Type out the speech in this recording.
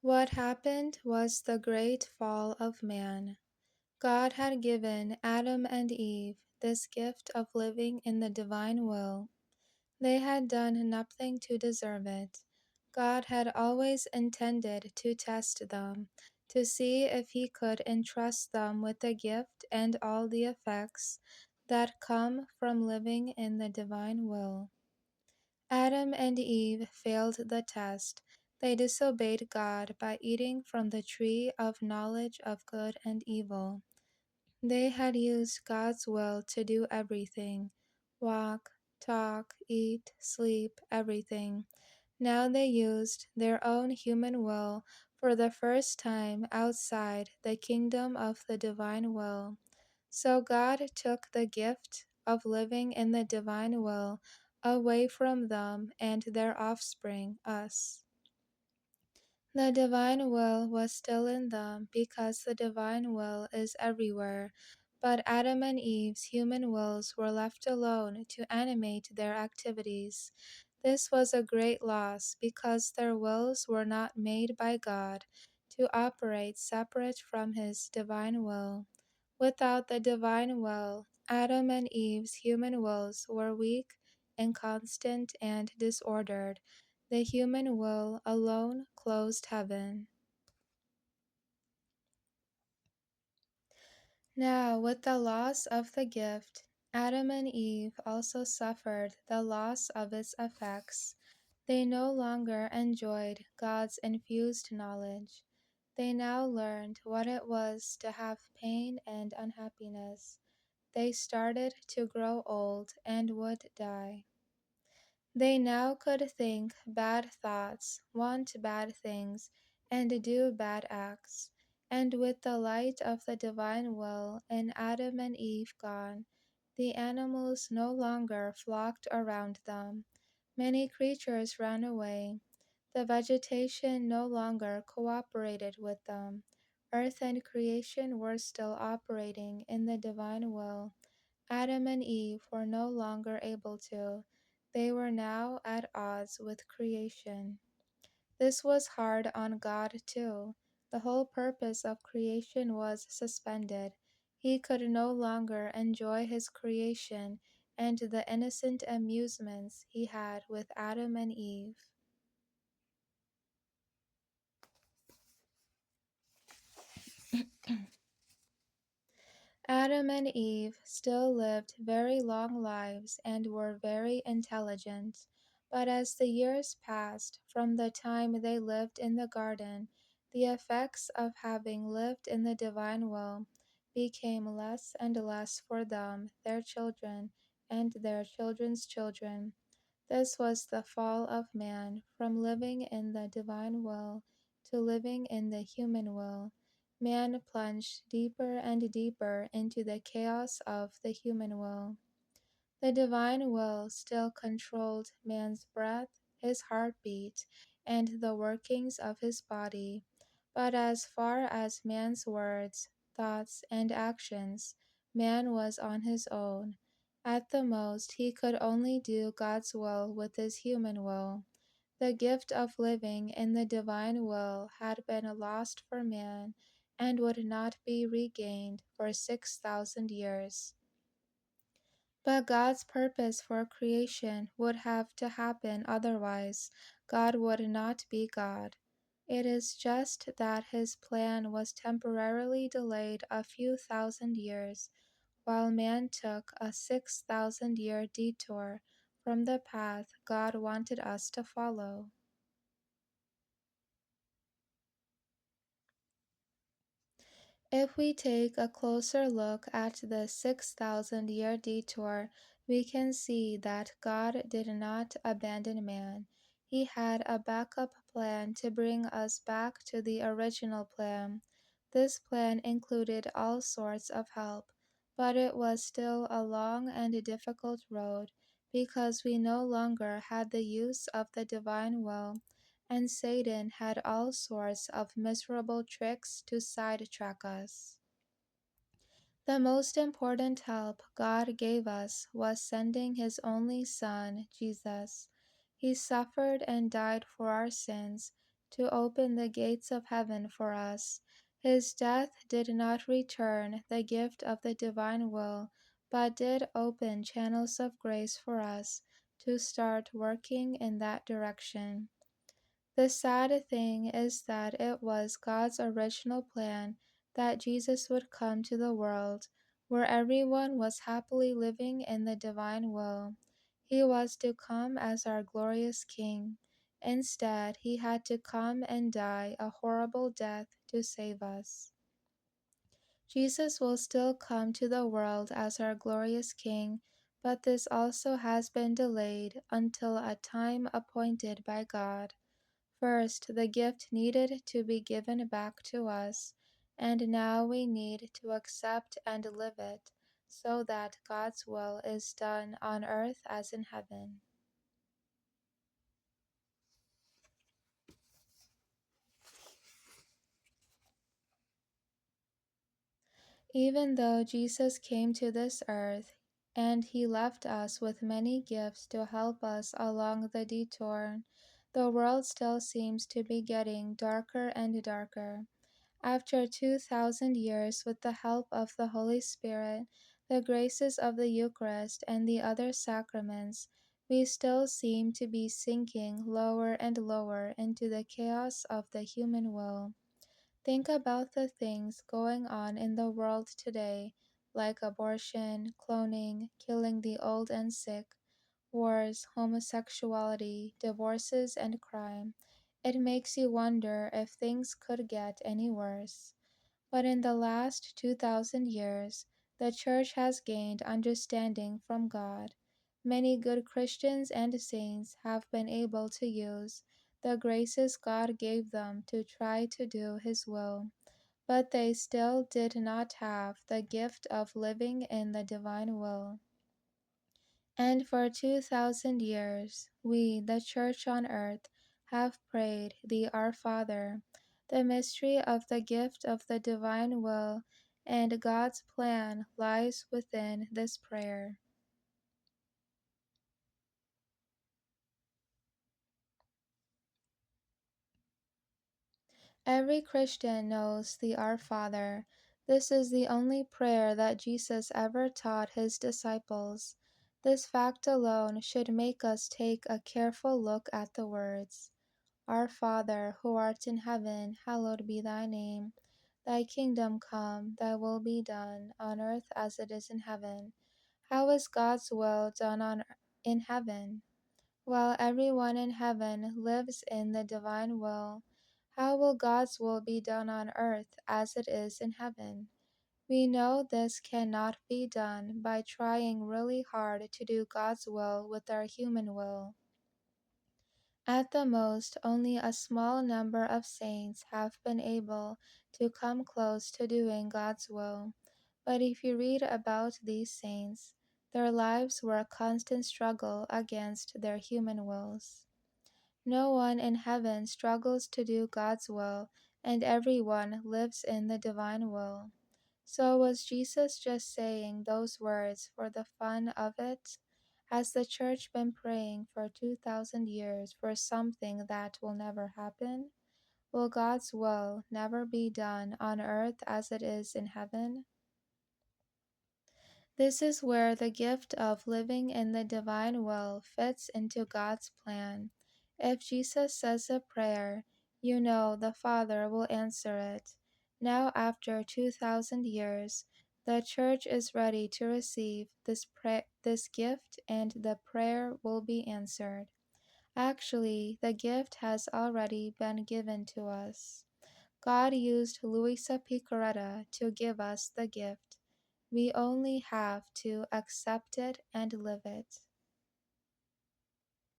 What happened was the great fall of man. God had given Adam and Eve this gift of living in the divine will. They had done nothing to deserve it. God had always intended to test them, to see if He could entrust them with the gift and all the effects that come from living in the divine will. Adam and Eve failed the test. They disobeyed God by eating from the tree of knowledge of good and evil. They had used God's will to do everything: walk, talk, eat, sleep, everything. Now they used their own human will for the first time outside the kingdom of the divine will. So God took the gift of living in the divine will away from them and their offspring, us. The divine will was still in them because the divine will is everywhere, but Adam and Eve's human wills were left alone to animate their activities. This was a great loss because their wills were not made by God to operate separate from His divine will. Without the divine will, Adam and Eve's human wills were weak, inconstant, and disordered. The human will alone closed heaven. Now, with the loss of the gift, Adam and Eve also suffered the loss of its effects. They no longer enjoyed God's infused knowledge. They now learned what it was to have pain and unhappiness. They started to grow old and would die. They now could think bad thoughts, want bad things, and do bad acts. And with the light of the divine will in Adam and Eve gone, the animals no longer flocked around them. Many creatures ran away. The vegetation no longer cooperated with them. Earth and creation were still operating in the divine will. Adam and Eve were no longer able to. They were now at odds with creation. This was hard on God too. The whole purpose of creation was suspended. He could no longer enjoy his creation and the innocent amusements he had with Adam and Eve. Adam and Eve still lived very long lives and were very intelligent, but as the years passed from the time they lived in the garden, the effects of having lived in the divine will became less and less for them, their children, and their children's children. This was the fall of man from living in the divine will to living in the human will. Man plunged deeper and deeper into the chaos of the human will. The divine will still controlled man's breath, his heartbeat, and the workings of his body. But as far as man's words, thoughts, and actions, man was on his own. At the most, he could only do God's will with his human will. The gift of living in the divine will had been lost for man and would not be regained for 6,000 years. But God's purpose for creation would have to happen otherwise. God would not be God. It is just that his plan was temporarily delayed a few thousand years, while man took a 6,000-year detour from the path God wanted us to follow. If we take a closer look at the 6,000-year detour, we can see that God did not abandon man. He had a backup plan to bring us back to the original plan. This plan included all sorts of help, but it was still a long and difficult road because we no longer had the use of the divine will, and Satan had all sorts of miserable tricks to sidetrack us. The most important help God gave us was sending His only Son, Jesus. He suffered and died for our sins to open the gates of heaven for us. His death did not return the gift of the divine will, but did open channels of grace for us to start working in that direction. The sad thing is that it was God's original plan that Jesus would come to the world, where everyone was happily living in the divine will. He was to come as our glorious King. Instead, he had to come and die a horrible death to save us. Jesus will still come to the world as our glorious King, but this also has been delayed until a time appointed by God. First, the gift needed to be given back to us, and now we need to accept and live it, so that God's will is done on earth as in heaven. Even though Jesus came to this earth, and he left us with many gifts to help us along the detour, the world still seems to be getting darker and darker. After 2,000 years, with the help of the Holy Spirit, the graces of the Eucharist, and the other sacraments, we still seem to be sinking lower and lower into the chaos of the human will. Think about the things going on in the world today, like abortion, cloning, killing the old and sick, wars, homosexuality, divorces, and crime. It makes you wonder if things could get any worse. But in the last 2,000 years, the Church has gained understanding from God. Many good Christians and saints have been able to use the graces God gave them to try to do His will, but they still did not have the gift of living in the divine will. And for 2,000 years, we, the Church on earth, have prayed the Our Father. The mystery of the gift of the divine will and God's plan lies within this prayer. Every Christian knows the Our Father. This is the only prayer that Jesus ever taught his disciples. This fact alone should make us take a careful look at the words. Our Father, who art in heaven, hallowed be thy name. Thy kingdom come, thy will be done, on earth as it is in heaven. How is God's will done in heaven? While everyone in heaven lives in the divine will, how will God's will be done on earth as it is in heaven? We know this cannot be done by trying really hard to do God's will with our human will. At the most, only a small number of saints have been able to come close to doing God's will. But if you read about these saints, their lives were a constant struggle against their human wills. No one in heaven struggles to do God's will, and everyone lives in the divine will. So was Jesus just saying those words for the fun of it? Has the Church been praying for 2,000 years for something that will never happen? Will God's will never be done on earth as it is in heaven? This is where the gift of living in the divine will fits into God's plan. If Jesus says a prayer, you know the Father will answer it. Now, after 2,000 years, the Church is ready to receive this gift, and the prayer will be answered. Actually, the gift has already been given to us. God used Luisa Picaretta to give us the gift. We only have to accept it and live it.